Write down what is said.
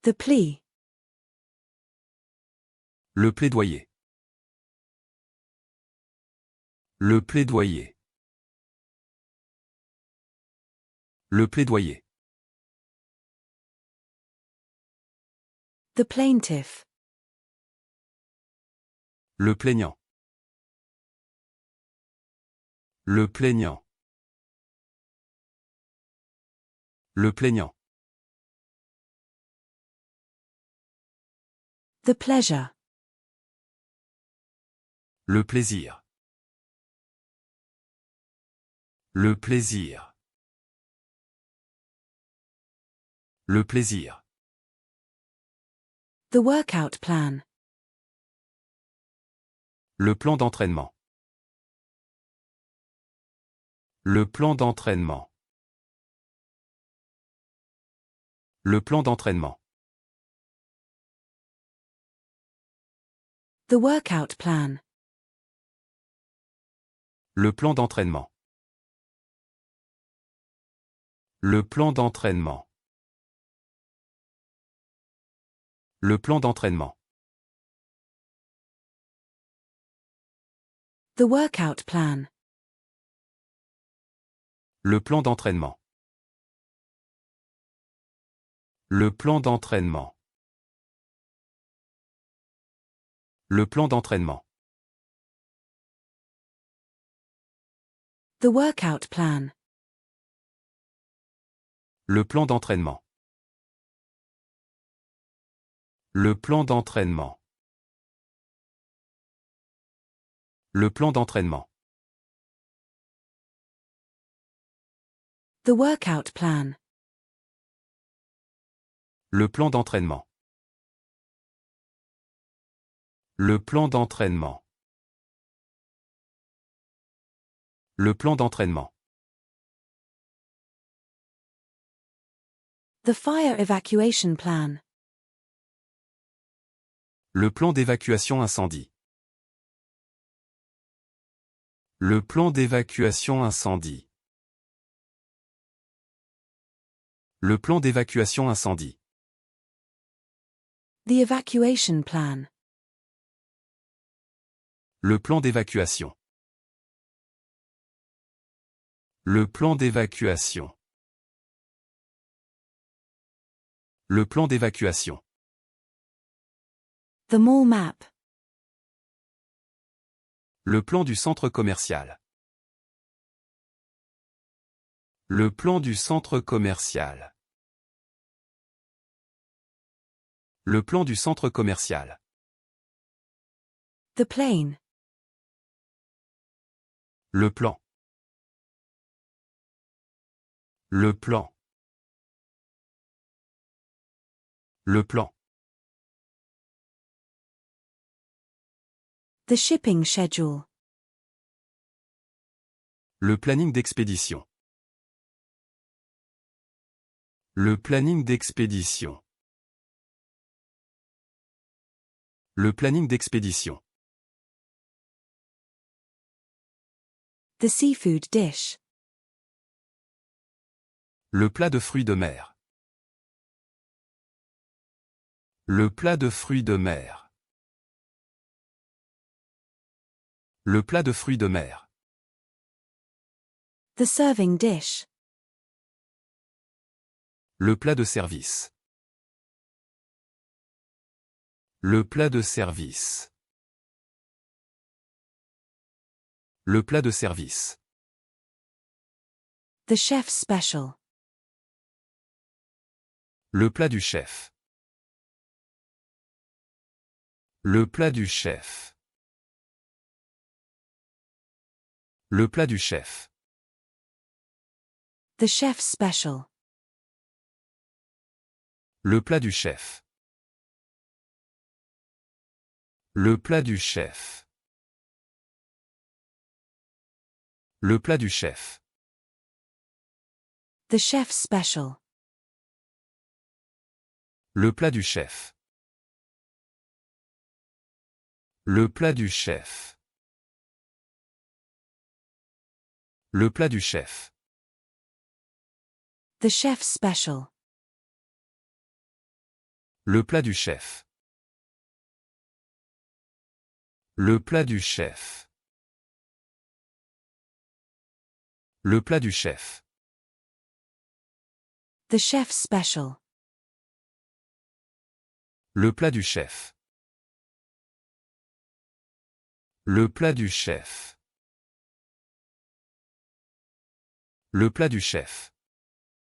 The plea. Le plaidoyer. Le plaidoyer. Le plaidoyer. The plaintiff. Le plaignant. Le plaignant. Le plaignant. The pleasure. Le plaisir. Le plaisir. Le plaisir. The workout plan. Le plan d'entraînement. Le plan d'entraînement. Le plan d'entraînement. The workout plan. Le plan d'entraînement. Le plan d'entraînement. Le plan d'entraînement. The workout plan. Le plan d'entraînement. Le plan d'entraînement. Le plan d'entraînement. The workout plan. Le plan d'entraînement. Le plan d'entraînement. Le plan d'entraînement. The workout plan. Le plan d'entraînement. Le plan d'entraînement. Le plan d'entraînement. The fire evacuation plan. Le plan d'évacuation incendie. Le plan d'évacuation incendie. Le plan d'évacuation incendie. The evacuation plan. Le plan d'évacuation. Le plan d'évacuation. Le plan d'évacuation. The mall map. Le plan du centre commercial. Le plan du centre commercial. Le plan du centre commercial. The plane. Le plan. Le plan. Le plan. The shipping schedule. Le planning d'expédition. Le planning d'expédition. Le planning d'expédition. The seafood dish. Le plat de fruits de mer. Le plat de fruits de mer. Le plat de fruits de mer. The serving dish. Le plat de service. Le plat de service. Le plat de service. The chef's special. Le plat du chef. Le plat du chef. Le plat du chef. The chef's special. Le plat du chef. Le plat du chef. Le plat du chef. The chef's special. Le plat du chef. Le plat du chef. Le plat du chef. The chef's special. Le plat du chef. Le plat du chef. Le plat du chef. The chef's special. Le plat du chef. Le plat du chef. Le plat du chef.